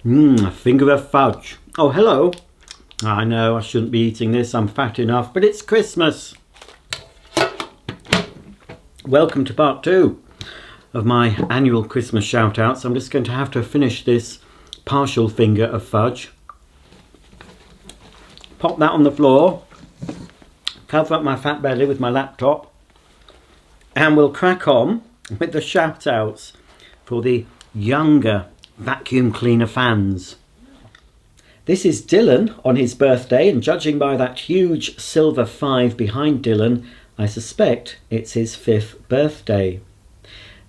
A finger of fudge. Oh, hello. I know I shouldn't be eating this, I'm fat enough, but it's Christmas. Welcome to part 2 of my annual Christmas shout-outs. I'm just going to have to finish this partial finger of fudge. Pop that on the floor, cover up my fat belly with my laptop, and we'll crack on with the shout-outs for the younger vacuum cleaner fans. This is Dylan on his birthday, and judging by that huge silver 5 behind Dylan, I suspect it's his 5th birthday.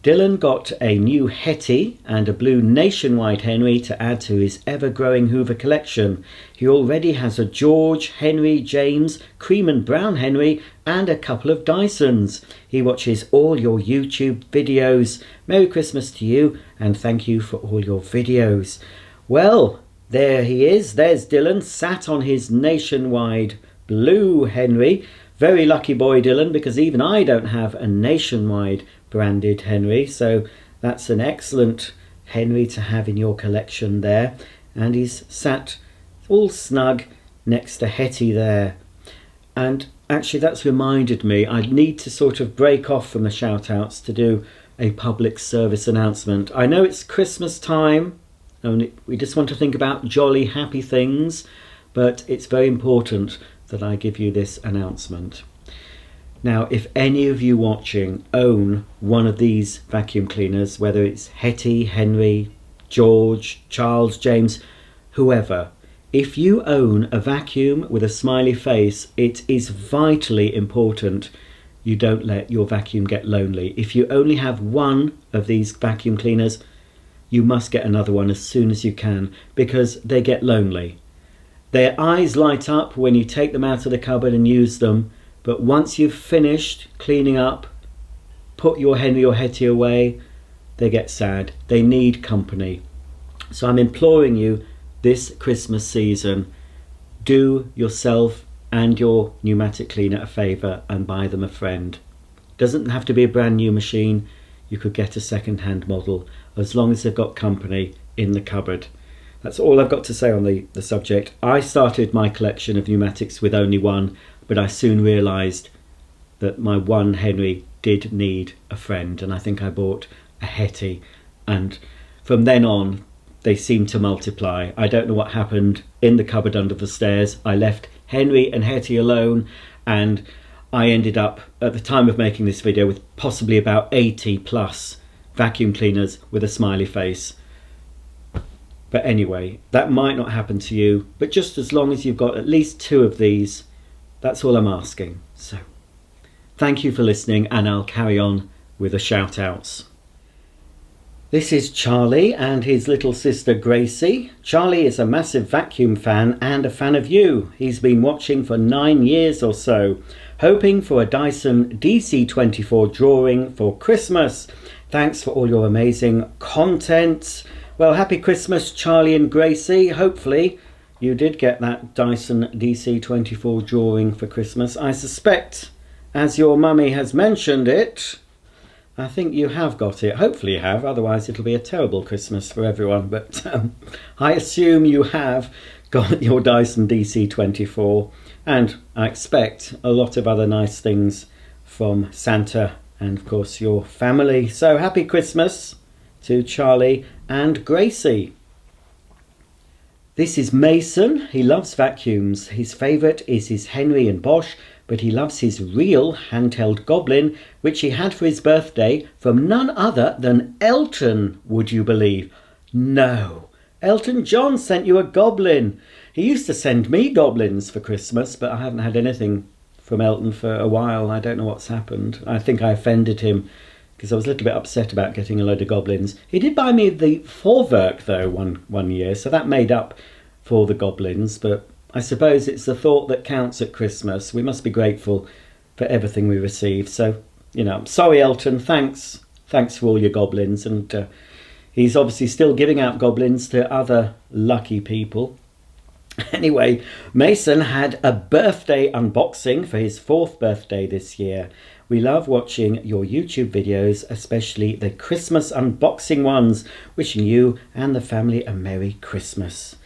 Dylan got a new Hetty and a blue Nationwide Henry to add to his ever-growing Hoover collection. He already has a George, Henry, James, cream and brown Henry and a couple of Dysons. He watches all your YouTube videos. Merry Christmas to you and thank you for all your videos. Well, there he is. There's Dylan sat on his Nationwide blue Henry. Very lucky boy Dylan, because even I don't have a Nationwide branded Henry, so that's an excellent Henry to have in your collection there. And he's sat all snug next to Hetty there. And actually that's reminded me I need to sort of break off from the shout outs to do a public service announcement. I know it's Christmas time and we just want to think about jolly happy things, but it's very important that I give you this announcement. Now, if any of you watching own one of these vacuum cleaners, whether it's Hetty, Henry, George, Charles, James, whoever, if you own a vacuum with a smiley face, it is vitally important you don't let your vacuum get lonely. If you only have one of these vacuum cleaners, you must get another one as soon as you can, because they get lonely. Their eyes light up when you take them out of the cupboard and use them, but once you've finished cleaning up, put your Henry or Hetty away, they get sad. They need company. So I'm imploring you this Christmas season, do yourself and your pneumatic cleaner a favour and buy them a friend. Doesn't have to be a brand new machine. You could get a second-hand model as long as they've got company in the cupboard. That's all I've got to say on the subject. I started my collection of pneumatics with only one, but I soon realised that my one Henry did need a friend, and I think I bought a Hetty, and from then on they seemed to multiply. I don't know what happened in the cupboard under the stairs. I left Henry and Hetty alone, and I ended up, at the time of making this video, with possibly about 80 plus vacuum cleaners with a smiley face. But anyway, that might not happen to you, but just as long as you've got at least 2 of these, that's all I'm asking. So, thank you for listening, and I'll carry on with the shout-outs. This is Charlie and his little sister Gracie. Charlie is a massive vacuum fan and a fan of you. He's been watching for 9 years or so, hoping for a Dyson DC24 drawing for Christmas. Thanks for all your amazing content. Well, happy Christmas, Charlie and Gracie. Hopefully you did get that Dyson DC24 drawing for Christmas. I suspect, as your mummy has mentioned it, I think you have got it. Hopefully you have, otherwise it'll be a terrible Christmas for everyone. But I assume you have got your Dyson DC24, and I expect a lot of other nice things from Santa and of course your family. So happy Christmas to Charlie and Gracie. This is Mason. He loves vacuums. His favourite is his Henry and Bosch, but he loves his real handheld Goblin, which he had for his birthday from none other than Elton, would you believe? No, Elton John sent you a Goblin. He used to send me Goblins for Christmas, but I haven't had anything from Elton for a while. I don't know what's happened. I think I offended him because I was a little bit upset about getting a load of Goblins. He did buy me the Vorwerk though one year, so that made up for the Goblins, but I suppose it's the thought that counts at Christmas. We must be grateful for everything we receive. So, you know, sorry Elton, thanks for all your Goblins, and he's obviously still giving out Goblins to other lucky people. Anyway, Mason had a birthday unboxing for his 4th birthday this year. We love watching your YouTube videos, especially the Christmas unboxing ones. Wishing you and the family a Merry Christmas.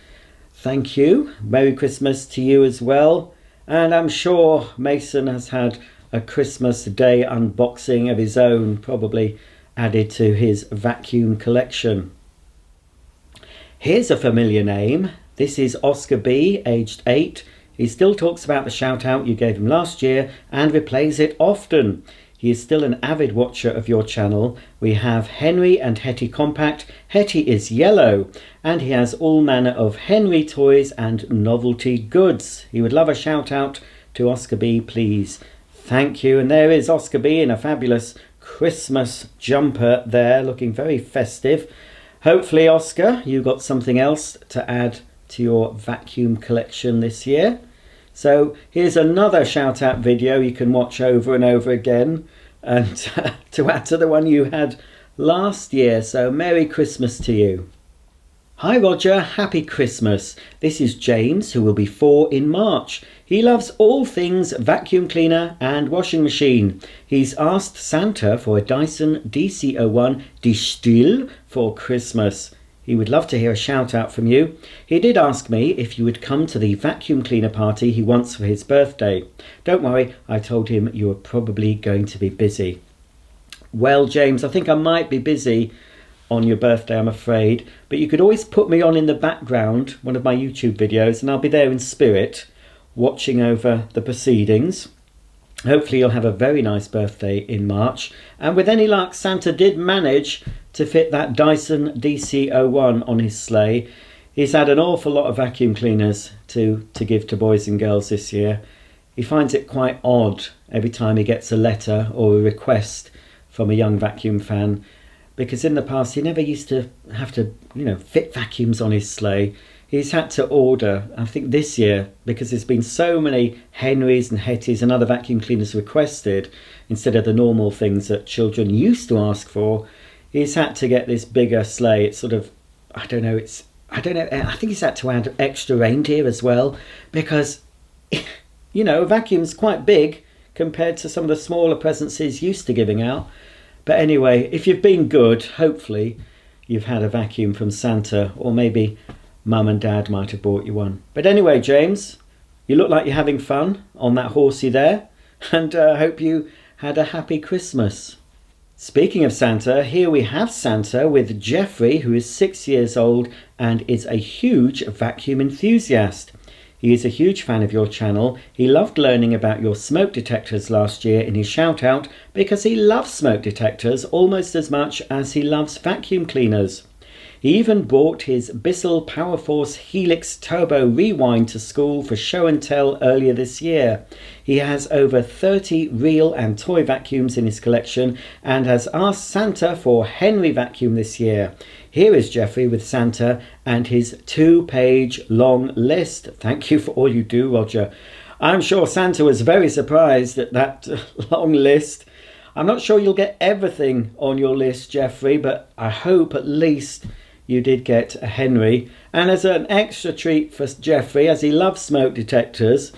Thank you. Merry Christmas to you as well. And I'm sure Mason has had a Christmas Day unboxing of his own, probably added to his vacuum collection. Here's a familiar name. This is Oscar B, aged 8. He still talks about the shout out you gave him last year and replays it often. He is still an avid watcher of your channel. We have Henry and Hetty Compact. Hetty is yellow and he has all manner of Henry toys and novelty goods. He would love a shout out to Oscar B, please. Thank you. And there is Oscar B in a fabulous Christmas jumper there, looking very festive. Hopefully, Oscar, you got something else to add to your vacuum collection this year. So here's another shout out video you can watch over and over again, and to add to the one you had last year. So Merry Christmas to you. Hi Roger, happy Christmas. This is James, who will be 4 in March. He loves all things vacuum cleaner and washing machine. He's asked Santa for a Dyson DC01 Distill for Christmas. He would love to hear a shout out from you. He did ask me if you would come to the vacuum cleaner party he wants for his birthday. Don't worry, I told him you were probably going to be busy. Well, James, I think I might be busy on your birthday, I'm afraid, but you could always put me on in the background, one of my YouTube videos, and I'll be there in spirit, watching over the proceedings. Hopefully you'll have a very nice birthday in March, and with any luck, Santa did manage to fit that Dyson DC01 on his sleigh. He's had an awful lot of vacuum cleaners to give to boys and girls this year. He finds it quite odd every time he gets a letter or a request from a young vacuum fan, because in the past he never used to have to, fit vacuums on his sleigh. He's had to order, I think this year, because there's been so many Henrys and Hettys and other vacuum cleaners requested, instead of the normal things that children used to ask for, he's had to get this bigger sleigh. It's sort of, I think he's had to add extra reindeer as well, because, a vacuum's quite big compared to some of the smaller presents he's used to giving out. But anyway, if you've been good, hopefully you've had a vacuum from Santa, or maybe Mum and Dad might have bought you one. But anyway, James, you look like you're having fun on that horsey there, and I hope you had a happy Christmas. Speaking of Santa, here we have Santa with Jeffrey, who is 6 years old and is a huge vacuum enthusiast. He is a huge fan of your channel. He loved learning about your smoke detectors last year in his shout out because he loves smoke detectors almost as much as he loves vacuum cleaners. He even bought his Bissell Powerforce Helix Turbo Rewind to school for show and tell earlier this year. He has over 30 real and toy vacuums in his collection and has asked Santa for Henry vacuum this year. Here is Jeffrey with Santa and his 2-page long list. Thank you for all you do, Roger. I'm sure Santa was very surprised at that long list. I'm not sure you'll get everything on your list, Jeffrey, but I hope at least you did get a Henry. And as an extra treat for Jeffrey, as he loves smoke detectors,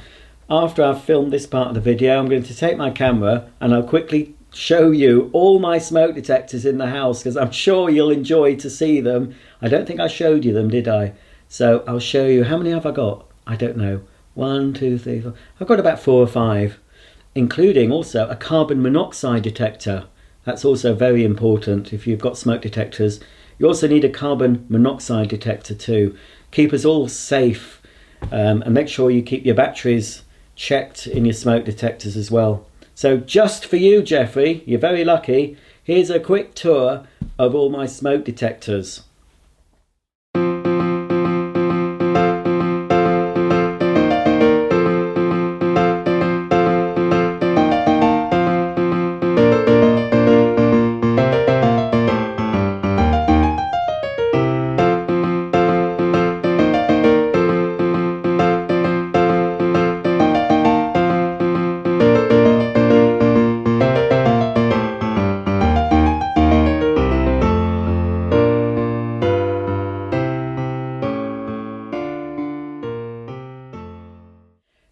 after I've filmed this part of the video, I'm going to take my camera and I'll quickly show you all my smoke detectors in the house, because I'm sure you'll enjoy to see them. I don't think I showed you them, did I? So I'll show you. How many have I got? I don't know. 1, 2, 3, 4. I've got about 4 or 5, including also a carbon monoxide detector. That's also very important if you've got smoke detectors. You also need a carbon monoxide detector too. Keep us all safe, and make sure you keep your batteries checked in your smoke detectors as well. So just for you, Jeffrey, you're very lucky. Here's a quick tour of all my smoke detectors.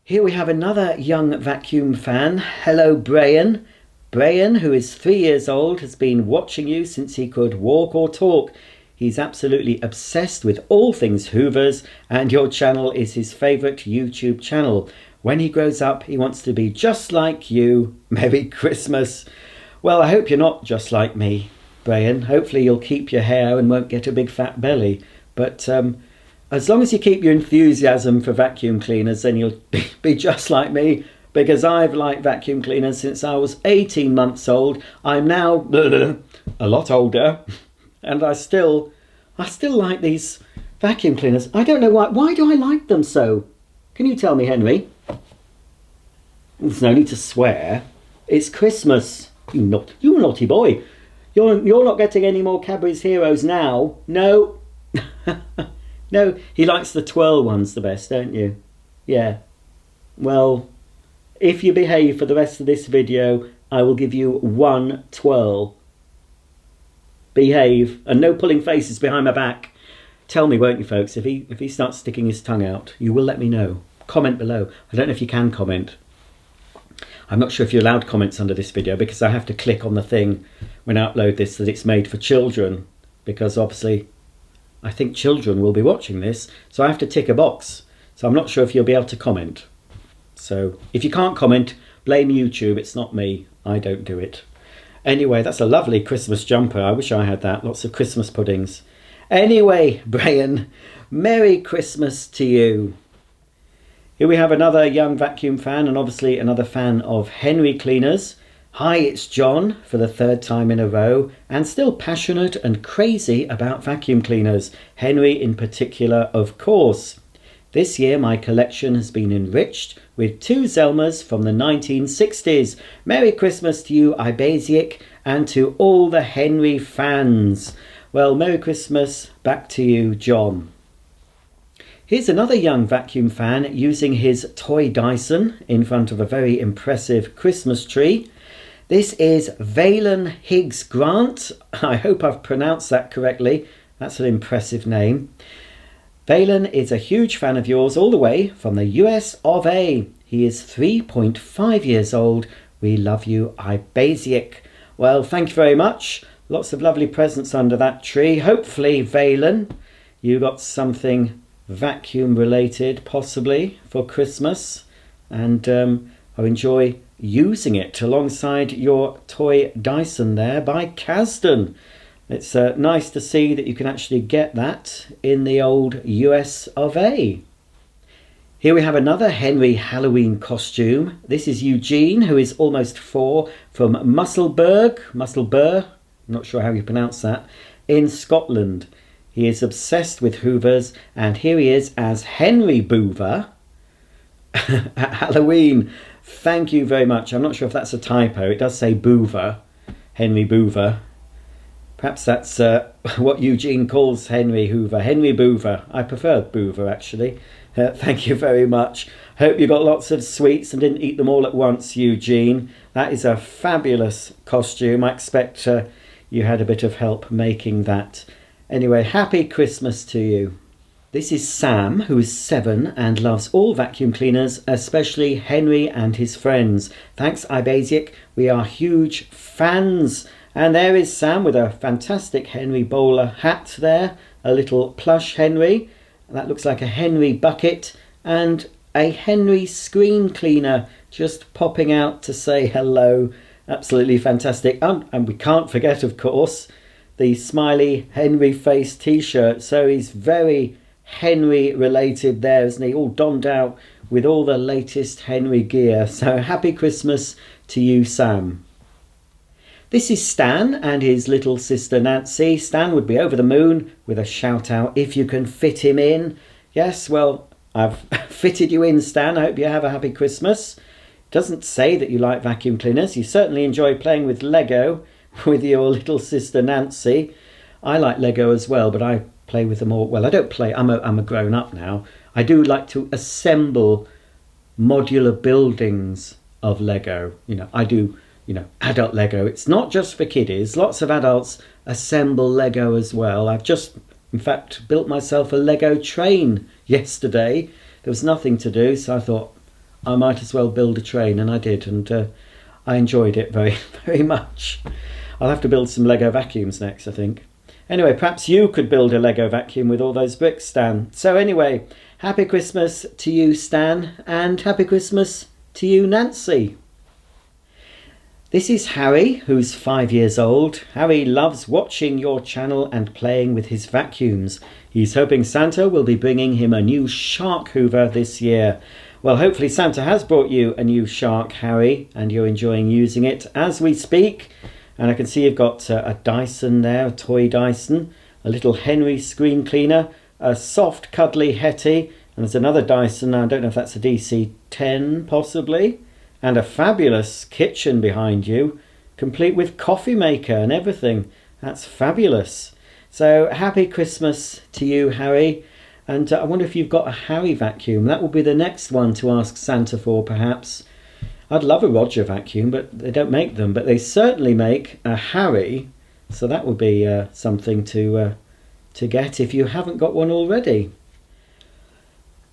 Here we have another young vacuum fan. Hello, Brian. Brian, who is 3 years old, has been watching you since he could walk or talk. He's absolutely obsessed with all things Hoovers, and your channel is his favourite YouTube channel. When he grows up, he wants to be just like you. Merry Christmas. Well, I hope you're not just like me, Brian. Hopefully you'll keep your hair and won't get a big fat belly. But as long as you keep your enthusiasm for vacuum cleaners, then you'll be just like me, because I've liked vacuum cleaners since I was 18 months old. I'm now a lot older, and I still like these vacuum cleaners. I don't know why. Why do I like them so? Can you tell me, Henry? There's no need to swear. It's Christmas. You naughty boy. You're not getting any more Cadbury's Heroes now. No. No, he likes the twirl ones the best, don't you? Yeah. Well, if you behave for the rest of this video, I will give you 1 twirl. Behave, and no pulling faces behind my back. Tell me, won't you, folks, if he starts sticking his tongue out, you will let me know. Comment below. I don't know if you can comment. I'm not sure if you're allowed comments under this video, because I have to click on the thing when I upload this that it's made for children, because obviously I think children will be watching this, so I have to tick a box. So I'm not sure if you'll be able to comment. So if you can't comment, blame YouTube. It's not me. I don't do it. Anyway, that's a lovely Christmas jumper. I wish I had that. Lots of Christmas puddings. Anyway, Brian, Merry Christmas to you. Here we have another young vacuum fan, and obviously another fan of Henry Cleaners. Hi, it's John for the 3rd time in a row, and still passionate and crazy about vacuum cleaners. Henry in particular, of course. This year my collection has been enriched with 2 Zelmas from the 1960s. Merry Christmas to you, Ibasic, and to all the Henry fans. Well, Merry Christmas back to you, John. Here's another young vacuum fan using his toy Dyson in front of a very impressive Christmas tree. This is Valen Higgs Grant. I hope I've pronounced that correctly. That's an impressive name. Valen is a huge fan of yours all the way from the US of A. He is 3.5 years old. We love you, Ibasic. Well, thank you very much. Lots of lovely presents under that tree. Hopefully, Valen, you got something vacuum related possibly for Christmas, and I enjoy using it alongside your toy Dyson there by Kasdan. It's nice to see that you can actually get that in the old US of A. Here we have another Henry Halloween costume. This is Eugene, who is almost 4, from Musselburgh, I'm not sure how you pronounce that, in Scotland. He is obsessed with Hoovers, and here he is as Henry Boover at Halloween. Thank you very much. I'm not sure if that's a typo. It does say Boover, Henry Boover. Perhaps that's what Eugene calls Henry Hoover. Henry Boover. I prefer Boover, actually. Thank you very much. Hope you got lots of sweets and didn't eat them all at once, Eugene. That is a fabulous costume. I expect you had a bit of help making that. Anyway, happy Christmas to you. This is Sam, who is 7 and loves all vacuum cleaners, especially Henry and his friends. Thanks, Ibasic. We are huge fans. And there is Sam with a fantastic Henry bowler hat there, a little plush Henry. That looks like a Henry bucket, and a Henry screen cleaner just popping out to say hello. Absolutely fantastic. And we can't forget, of course, the smiley Henry face t-shirt. So he's very Henry related there, isn't he? All donned out with all the latest Henry gear. So happy Christmas to you, Sam. This is Stan and his little sister Nancy. Stan would be over the moon with a shout out if you can fit him in. Yes, well, I've fitted you in, Stan. I hope you have a happy Christmas. Doesn't say that you like vacuum cleaners. You certainly enjoy playing with Lego with your little sister Nancy. I like Lego as well, but I play with them all. Well, I don't play. I'm a grown up now. I do like to assemble modular buildings of Lego. I do, adult Lego. It's not just for kiddies. Lots of adults assemble Lego as well. I've just, in fact, built myself a Lego train yesterday. There was nothing to do, so I thought I might as well build a train, and I did. And I enjoyed it very, very much. I'll have to build some Lego vacuums next, I think. Anyway, perhaps you could build a Lego vacuum with all those bricks, Stan. So anyway, happy Christmas to you, Stan, and happy Christmas to you, Nancy. This is Harry, who's 5 years old. Harry loves watching your channel and playing with his vacuums. He's hoping Santa will be bringing him a new shark hoover this year. Well, hopefully Santa has brought you a new shark, Harry, and you're enjoying using it as we speak. And I can see you've got a Dyson there, a toy Dyson, a little Henry screen cleaner, a soft cuddly Hetty, and there's another Dyson. I don't know if that's a DC-10 possibly, and a fabulous kitchen behind you, complete with coffee maker and everything. That's fabulous. So happy Christmas to you, Harry. And I wonder if you've got a Harry vacuum. That will be the next one to ask Santa for, perhaps. I'd love a Roger vacuum, but they don't make them. But they certainly make a Harry, so that would be something to get if you haven't got one already.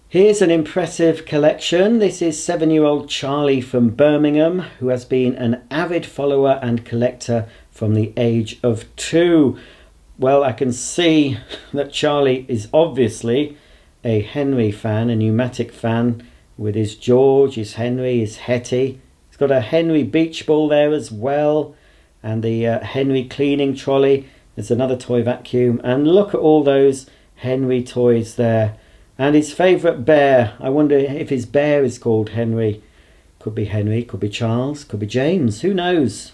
Here's an impressive collection. This is 7-year-old Charlie from Birmingham, who has been an avid follower and collector from the age of 2. Well, I can see that Charlie is obviously a Henry fan, a pneumatic fan, with his George, his Henry, his Hetty. He's got a Henry beach ball there as well, and the Henry cleaning trolley. There's another toy vacuum, and look at all those Henry toys there. And his favourite bear. I wonder if his bear is called Henry. Could be Henry, could be Charles, could be James, who knows?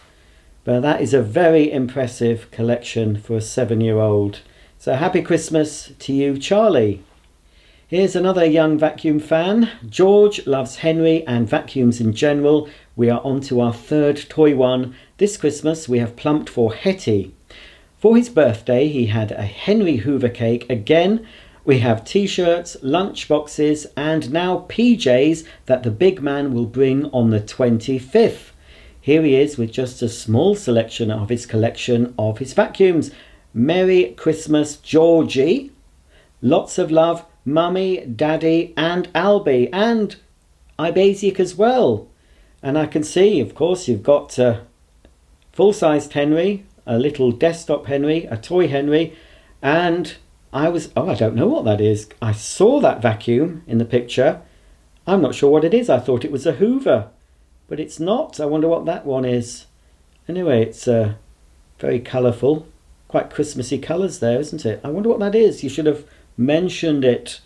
But that is a very impressive collection for a 7-year-old. So happy Christmas to you, Charlie. Here's another young vacuum fan. George loves Henry and vacuums in general. We are on to our 3rd toy one. This Christmas we have plumped for Hetty. For his birthday he had a Henry Hoover cake again. We have t-shirts, lunch boxes and now PJs that the big man will bring on the 25th. Here he is with just a small selection of his collection of his vacuums. Merry Christmas, Georgie. Lots of love, Mummy, Daddy and Albie and Ibasic as well. And I can see, of course, you've got a full-sized Henry, a little desktop Henry, a toy Henry, and I don't know what that is. I saw that vacuum in the picture. I'm not sure what it is. I thought it was a Hoover, but it's not. I wonder what that one is. Anyway, it's very colourful, quite Christmassy colours there, isn't it? I wonder what that is. You should have mentioned it.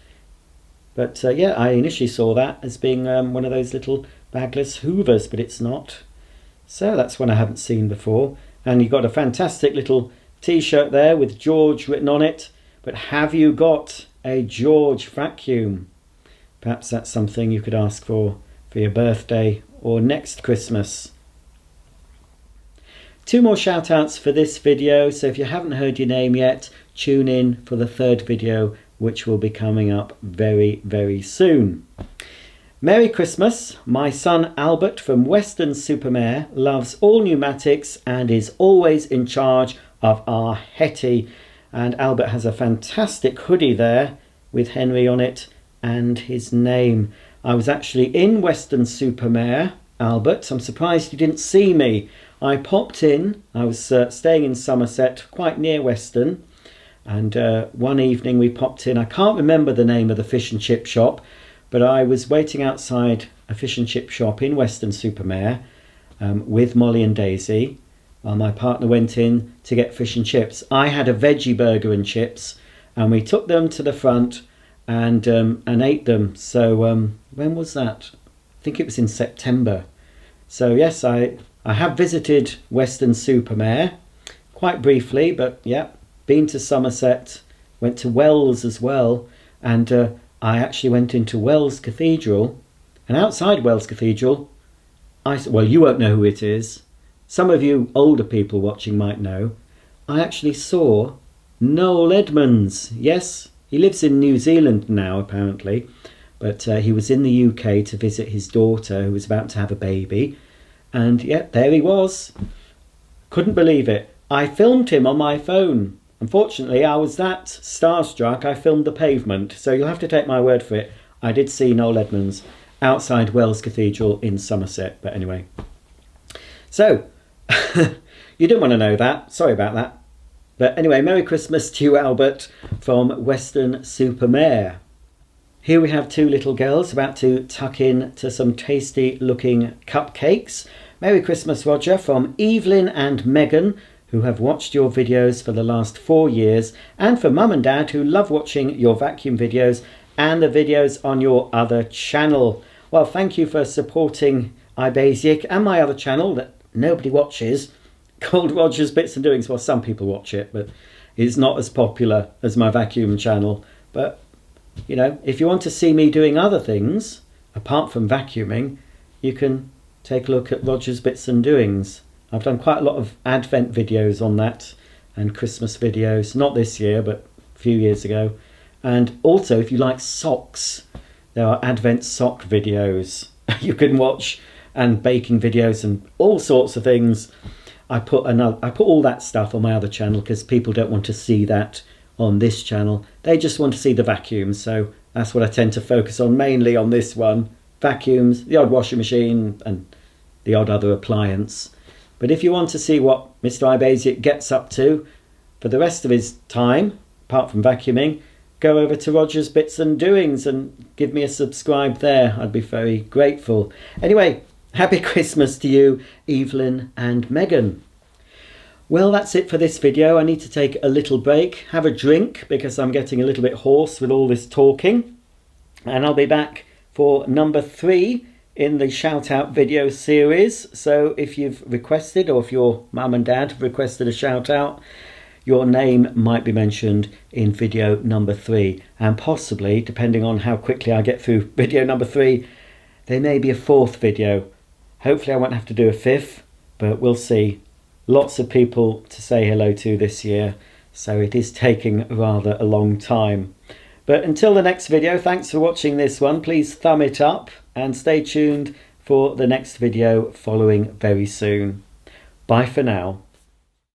But yeah, I initially saw that as being one of those little bagless Hoovers, but it's not. So that's one I haven't seen before. And you've got a fantastic little t-shirt there with George written on it. But have you got a George vacuum? Perhaps that's something you could ask for your birthday or next Christmas. 2 more shout outs for this video, so if you haven't heard your name yet, tune in for the 3rd video, which will be coming up very, very soon. Merry Christmas. My son Albert from Weston-super-Mare loves all pneumatics and is always in charge of our Hetty. And Albert has a fantastic hoodie there with Henry on it and his name. I was actually in Weston-super-Mare, Albert. I'm surprised you didn't see me. I popped in. I was staying in Somerset, quite near Weston. And one evening we popped in. I can't remember the name of the fish and chip shop, but I was waiting outside a fish and chip shop in Weston-super-Mare with Molly and Daisy. While my partner went in to get fish and chips. I had a veggie burger and chips, and we took them to the front and ate them. So when was that? I think it was in September. So yes, I have visited Weston-super-Mare quite briefly, but yeah, been to Somerset, went to Wells as well, and I actually went into Wells Cathedral, and outside Wells Cathedral, well, you won't know who it is. Some of you older people watching might know. I actually saw Noel Edmonds. Yes, he lives in New Zealand now, apparently. But he was in the UK to visit his daughter, who was about to have a baby. And yeah, there he was. Couldn't believe it. I filmed him on my phone. Unfortunately, I was that starstruck, I filmed the pavement. So you'll have to take my word for it. I did see Noel Edmonds outside Wells Cathedral in Somerset. But anyway. So, you didn't want to know that. Sorry about that. But anyway, Merry Christmas to you, Albert, from Weston-super-Mare. Here we have two little girls about to tuck in to some tasty looking cupcakes. Merry Christmas, Roger, from Evelyn and Megan, who have watched your videos for the last 4 years, and for Mum and Dad, who love watching your vacuum videos and the videos on your other channel. Well, thank you for supporting iBasic and my other channel that nobody watches, called Roger's Bits and Doings. Well, some people watch it, but it's not as popular as my vacuum channel. But, you know, if you want to see me doing other things, apart from vacuuming, you can take a look at Roger's Bits and Doings. I've done quite a lot of Advent videos on that, and Christmas videos, not this year, but a few years ago. And also, if you like socks, there are Advent sock videos you can watch, and baking videos and all sorts of things. I put all that stuff on my other channel because people don't want to see that on this channel. They just want to see the vacuums, so that's what I tend to focus on mainly on this one. Vacuums, the odd washing machine and the odd other appliance. But if you want to see what Mr. iBasic gets up to for the rest of his time, apart from vacuuming, go over to Roger's Bits and Doings and give me a subscribe there. I'd be very grateful. Anyway, Happy Christmas to you, Evelyn and Megan. Well, that's it for this video. I need to take a little break, have a drink, because I'm getting a little bit hoarse with all this talking. And I'll be back for number 3 in the shout out video series. So if you've requested, or if your mum and dad have requested a shout out, your name might be mentioned in video number 3. And possibly, depending on how quickly I get through video number 3, there may be a 4th video. Hopefully I won't have to do a 5th, but we'll see. Lots of people to say hello to this year, so it is taking rather a long time. But until the next video, thanks for watching this one. Please thumb it up and stay tuned for the next video following very soon. Bye for now.